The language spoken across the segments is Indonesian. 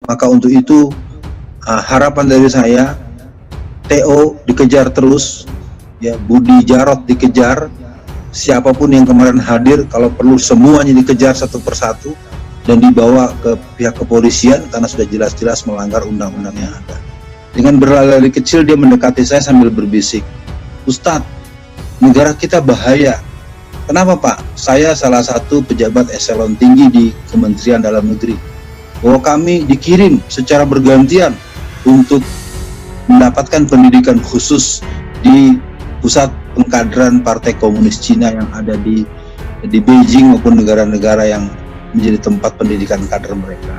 Maka untuk itu harapan dari saya, TO dikejar terus, ya, Budi Jarot dikejar, siapapun yang kemarin hadir kalau perlu semuanya dikejar satu persatu dan dibawa ke pihak kepolisian karena sudah jelas-jelas melanggar undang-undang yang ada. Dengan berlari kecil dia mendekati saya sambil berbisik, "Ustadz, negara kita bahaya." "Kenapa Pak?" "Saya salah satu pejabat eselon tinggi di Kementerian Dalam Negeri, bahwa kami dikirim secara bergantian untuk mendapatkan pendidikan khusus di pusat pengkaderan Partai Komunis Cina yang ada di Beijing maupun negara-negara yang menjadi tempat pendidikan kader mereka."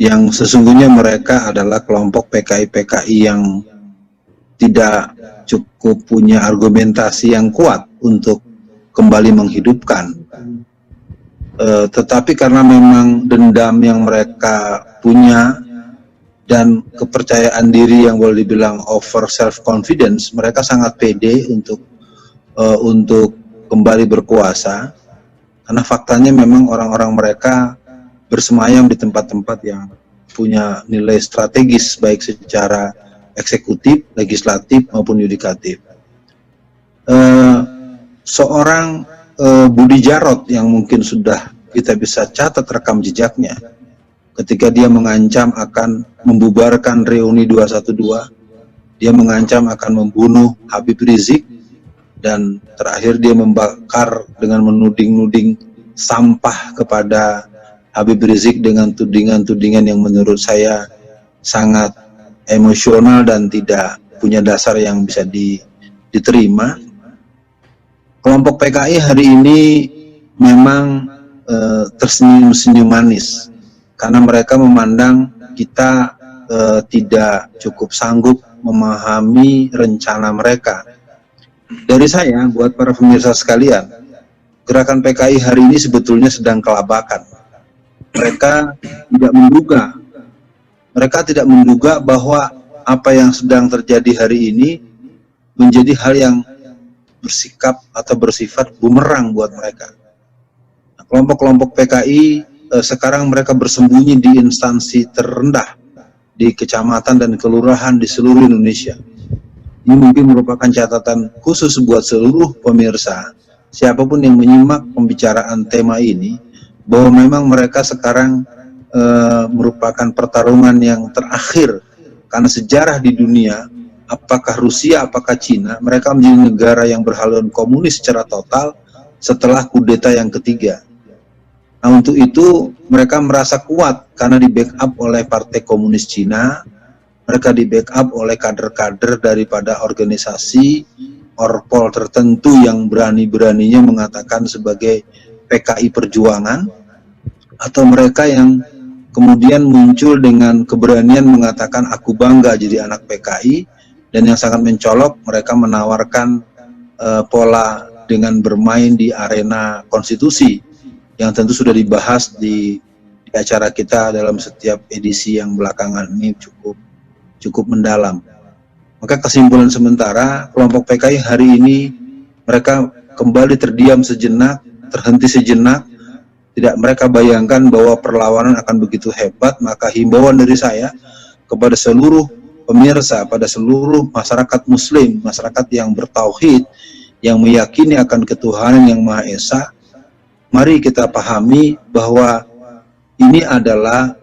Yang sesungguhnya mereka adalah kelompok PKI-PKI yang tidak cukup punya argumentasi yang kuat untuk kembali menghidupkan. Tetapi karena memang dendam yang mereka punya dan kepercayaan diri yang boleh dibilang over self confidence, mereka sangat pede untuk kembali berkuasa. Karena faktanya memang orang-orang mereka bersemayam di tempat-tempat yang punya nilai strategis baik secara eksekutif, legislatif maupun yudikatif. Seorang Budi Jarot yang mungkin sudah kita bisa catat rekam jejaknya ketika dia mengancam akan membubarkan reuni 212, dia mengancam akan membunuh Habib Rizik, dan terakhir dia membakar dengan menuding-nuding sampah kepada Habib Rizik dengan tudingan-tudingan yang menurut saya sangat emosional dan tidak punya dasar yang bisa diterima. Kelompok PKI hari ini memang tersenyum-senyum manis karena mereka memandang kita tidak cukup sanggup memahami rencana mereka. Dari saya, buat para pemirsa sekalian, gerakan PKI hari ini sebetulnya sedang kelabakan. Mereka tidak menduga bahwa apa yang sedang terjadi hari ini menjadi hal yang bersikap atau bersifat bumerang buat mereka. Kelompok-kelompok PKI sekarang mereka bersembunyi di instansi terendah di kecamatan dan kelurahan di seluruh Indonesia. Ini mungkin merupakan catatan khusus buat seluruh pemirsa, siapapun yang menyimak pembicaraan tema ini, bahwa memang mereka sekarang merupakan pertarungan yang terakhir, karena sejarah di dunia, apakah Rusia, apakah Cina, mereka menjadi negara yang berhaluan komunis secara total setelah kudeta yang ketiga. Nah, untuk itu mereka merasa kuat karena di backup oleh Partai Komunis Cina, mereka di backup oleh kader-kader daripada organisasi orpol tertentu yang berani-beraninya mengatakan sebagai PKI Perjuangan, atau mereka yang kemudian muncul dengan keberanian mengatakan aku bangga jadi anak PKI, dan yang sangat mencolok mereka menawarkan pola dengan bermain di arena konstitusi yang tentu sudah dibahas di acara kita dalam setiap edisi yang belakangan ini cukup mendalam. Maka kesimpulan sementara, kelompok PKI hari ini mereka kembali terdiam sejenak, terhenti sejenak. Tidak mereka bayangkan bahwa perlawanan akan begitu hebat. Maka himbauan dari saya kepada seluruh pemirsa, pada seluruh masyarakat muslim, masyarakat yang bertauhid, yang meyakini akan ketuhanan yang Maha Esa, mari kita pahami bahwa ini adalah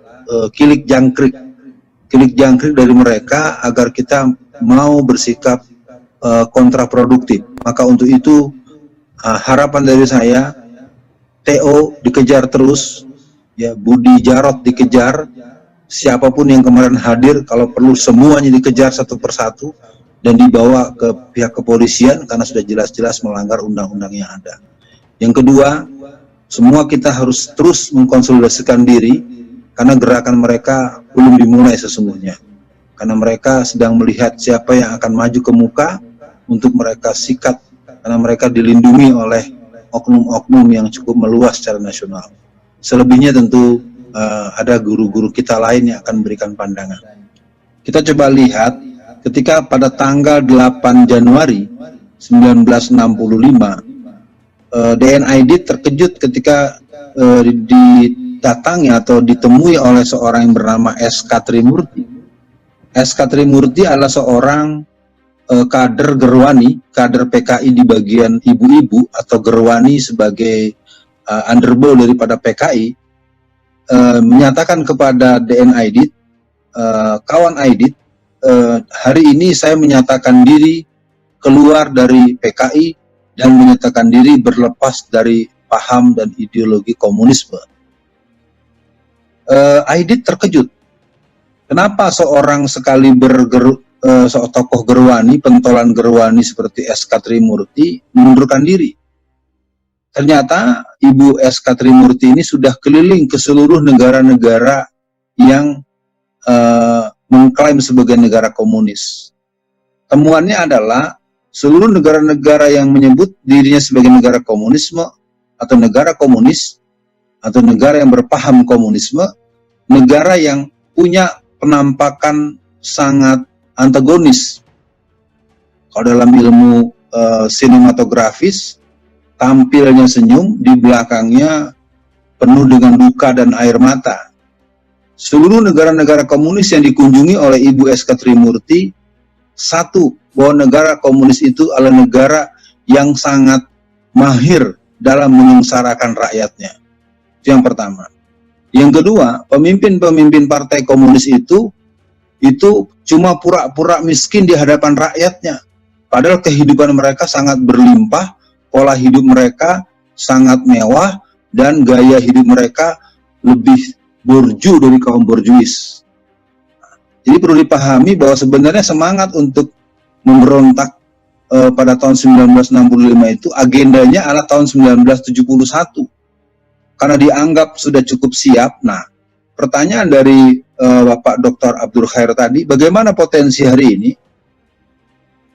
kilik jangkrik dari mereka agar kita mau bersikap kontraproduktif. Maka untuk itu harapan dari saya, TO dikejar terus, ya, Budi Jarot dikejar, siapapun yang kemarin hadir kalau perlu semuanya dikejar satu persatu dan dibawa ke pihak kepolisian karena sudah jelas-jelas melanggar undang-undang yang ada. Yang kedua, semua kita harus terus mengkonsolidasikan diri karena gerakan mereka belum dimulai sesungguhnya. Karena mereka sedang melihat siapa yang akan maju ke muka untuk mereka sikat, karena mereka dilindungi oleh oknum-oknum yang cukup meluas secara nasional. Selebihnya tentu ada guru-guru kita lain yang akan memberikan pandangan. Kita coba lihat ketika pada tanggal 8 Januari 1965, DNID terkejut ketika didatangi atau ditemui oleh seorang yang bernama S.K. Trimurti. S.K. Trimurti adalah seorang kader Gerwani, kader PKI di bagian ibu-ibu, atau Gerwani sebagai underbow daripada PKI, menyatakan kepada DNID, kawan Aidit, hari ini saya menyatakan diri keluar dari PKI dan menyatakan diri berlepas dari paham dan ideologi komunisme. Aidit terkejut. Kenapa seorang tokoh Gerwani, pentolan Gerwani seperti S.K. Trimurti mengundurkan diri? Ternyata Ibu S.K. Trimurti ini sudah keliling ke seluruh negara-negara yang mengklaim sebagai negara komunis. Temuannya adalah seluruh negara-negara yang menyebut dirinya sebagai negara komunisme atau negara komunis atau negara yang berpaham komunisme, negara yang punya penampakan sangat antagonis. Kalau dalam ilmu sinematografis, tampilnya senyum, di belakangnya penuh dengan duka dan air mata. Seluruh negara-negara komunis yang dikunjungi oleh Ibu S.K. Trimurti, satu, bahwa negara komunis itu adalah negara yang sangat mahir dalam menyengsarakan rakyatnya. Itu yang pertama. Yang kedua, pemimpin-pemimpin partai komunis itu cuma pura-pura miskin di hadapan rakyatnya. Padahal kehidupan mereka sangat berlimpah, pola hidup mereka sangat mewah, dan gaya hidup mereka lebih borju dari kaum borjuis. Jadi perlu dipahami bahwa sebenarnya semangat untuk memberontak pada tahun 1965 itu agendanya adalah tahun 1971. Karena dianggap sudah cukup siap. Nah, pertanyaan dari Bapak Dr. Abdul Khair tadi, bagaimana potensi hari ini?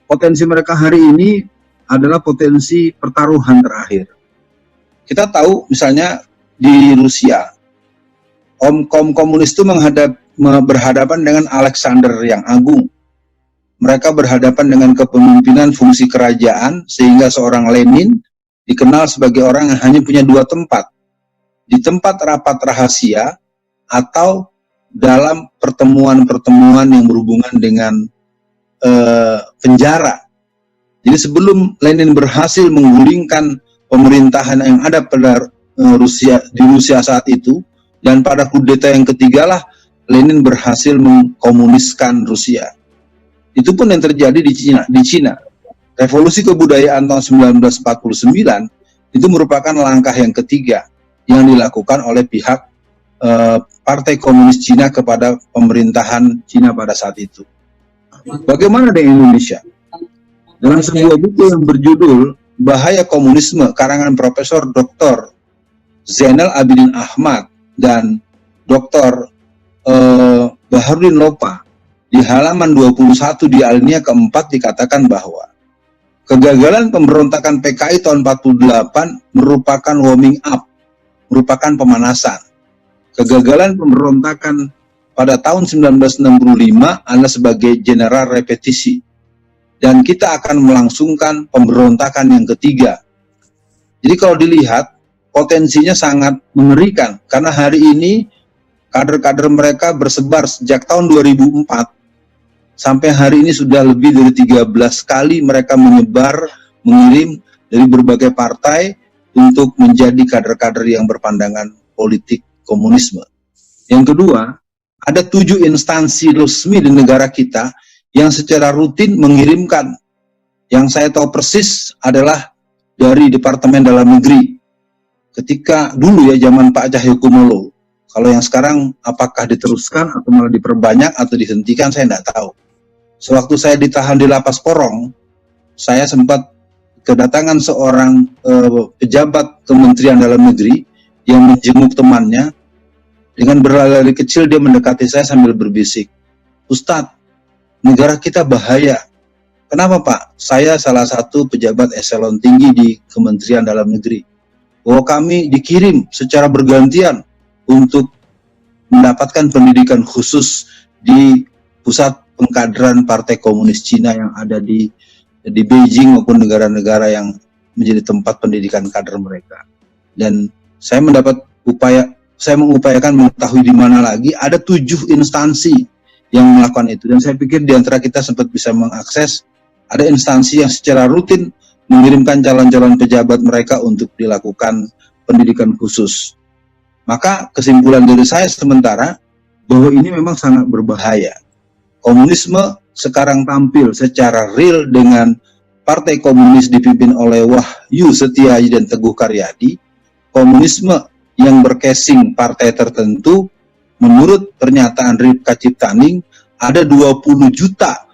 Potensi mereka hari ini adalah potensi pertaruhan terakhir. Kita tahu misalnya di Rusia, kaum komunis itu berhadapan dengan Alexander yang Agung. Mereka berhadapan dengan kepemimpinan fungsi kerajaan, sehingga seorang Lenin dikenal sebagai orang yang hanya punya dua tempat. Di tempat rapat rahasia atau dalam pertemuan-pertemuan yang berhubungan dengan penjara. Jadi sebelum Lenin berhasil menggulingkan pemerintahan yang ada pada di Rusia saat itu, dan pada kudeta yang ketiga lah Lenin berhasil mengkomuniskan Rusia. Itu pun yang terjadi di Cina. Revolusi kebudayaan tahun 1949 itu merupakan langkah yang ketiga yang dilakukan oleh pihak Partai Komunis Cina kepada pemerintahan Cina pada saat itu. Bagaimana dengan Indonesia? Dalam sebuah buku yang berjudul Bahaya Komunisme, karangan Profesor Dr. Zainal Abidin Ahmad dan Dr. Baharudin Lopa, di halaman 21 di alinea keempat dikatakan bahwa kegagalan pemberontakan PKI tahun 48 merupakan warming up, merupakan pemanasan. Kegagalan pemberontakan pada tahun 1965 adalah sebagai general repetisi. Dan kita akan melangsungkan pemberontakan yang ketiga. Jadi kalau dilihat, potensinya sangat mengerikan. Karena hari ini, kader-kader mereka bersebar sejak tahun 2004. Sampai hari ini sudah lebih dari 13 kali mereka menyebar, mengirim dari berbagai partai untuk menjadi kader-kader yang berpandangan politik komunisme. Yang kedua, ada 7 instansi resmi di negara kita yang secara rutin mengirimkan. Yang saya tahu persis adalah dari Departemen Dalam Negeri. Ketika dulu ya, zaman Pak Cahyokumolo. Kalau yang sekarang apakah diteruskan atau malah diperbanyak atau dihentikan, saya tidak tahu. Sewaktu saya ditahan di Lapas Porong, saya sempat kedatangan seorang pejabat Kementerian Dalam Negeri yang menjenguk temannya. Dengan berlari kecil dia mendekati saya sambil berbisik, "Ustadz, negara kita bahaya." "Kenapa Pak?" "Saya salah satu pejabat eselon tinggi di Kementerian Dalam Negeri. Bahwa kami dikirim secara bergantian untuk mendapatkan pendidikan khusus di pusat pengkaderan Partai Komunis Cina yang ada di Beijing maupun negara-negara yang menjadi tempat pendidikan kader mereka. Dan saya mengupayakan mengetahui di mana lagi ada 7 instansi yang melakukan itu. Dan saya pikir di antara kita sempat bisa mengakses ada instansi yang secara rutin mengirimkan calon-calon pejabat mereka untuk dilakukan pendidikan khusus. Maka kesimpulan dari saya sementara bahwa ini memang sangat berbahaya. Komunisme sekarang tampil secara real dengan Partai Komunis dipimpin oleh Wahyu Setiaji dan Teguh Karyadi. Komunisme yang bercasing partai tertentu, menurut pernyataan Ripka Ciptaning, ada 20 juta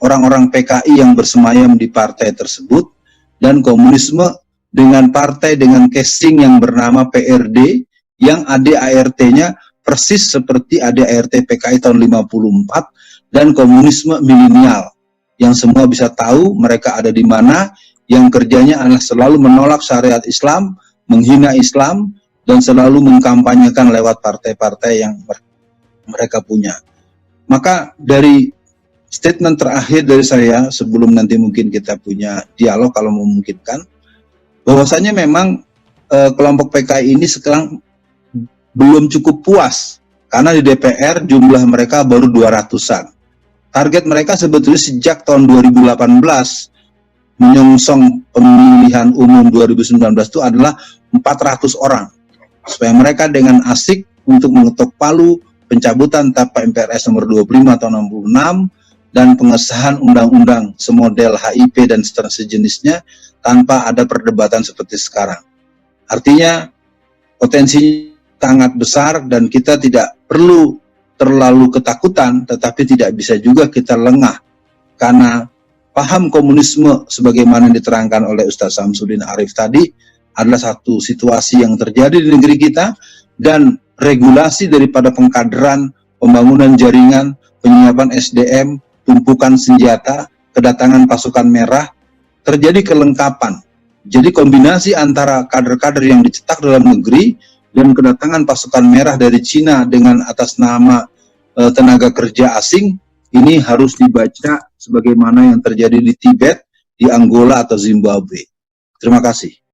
orang-orang PKI yang bersemayam di partai tersebut, dan komunisme dengan partai dengan casing yang bernama PRD, yang ADART-nya persis seperti ADART PKI tahun 54, dan komunisme milenial, yang semua bisa tahu mereka ada di mana, yang kerjanya adalah selalu menolak syariat Islam, menghina Islam, dan selalu mengkampanyekan lewat partai-partai yang mereka punya. Maka dari statement terakhir dari saya, sebelum nanti mungkin kita punya dialog kalau memungkinkan, bahwasanya memang kelompok PKI ini sekarang belum cukup puas, karena di DPR jumlah mereka baru 200-an. Target mereka sebetulnya sejak tahun 2018 menyongsong pemilihan umum 2019 itu adalah 400 orang. Supaya mereka dengan asik untuk mengetok palu pencabutan TAP MPRS nomor 25 tahun 66 dan pengesahan undang-undang semodel HIP dan sejenisnya tanpa ada perdebatan seperti sekarang. Artinya potensi sangat besar dan kita tidak perlu terlalu ketakutan, tetapi tidak bisa juga kita lengah, karena paham komunisme sebagaimana diterangkan oleh Ustaz Samsudin Arif tadi adalah satu situasi yang terjadi di negeri kita, dan regulasi daripada pengkaderan, pembangunan jaringan, penyiapan SDM, tumpukan senjata, kedatangan pasukan merah, terjadi kelengkapan. Jadi kombinasi antara kader-kader yang dicetak dalam negeri dan kedatangan pasukan merah dari Cina dengan atas nama tenaga kerja asing, ini harus dibaca sebagaimana yang terjadi di Tibet, di Angola atau Zimbabwe. Terima kasih.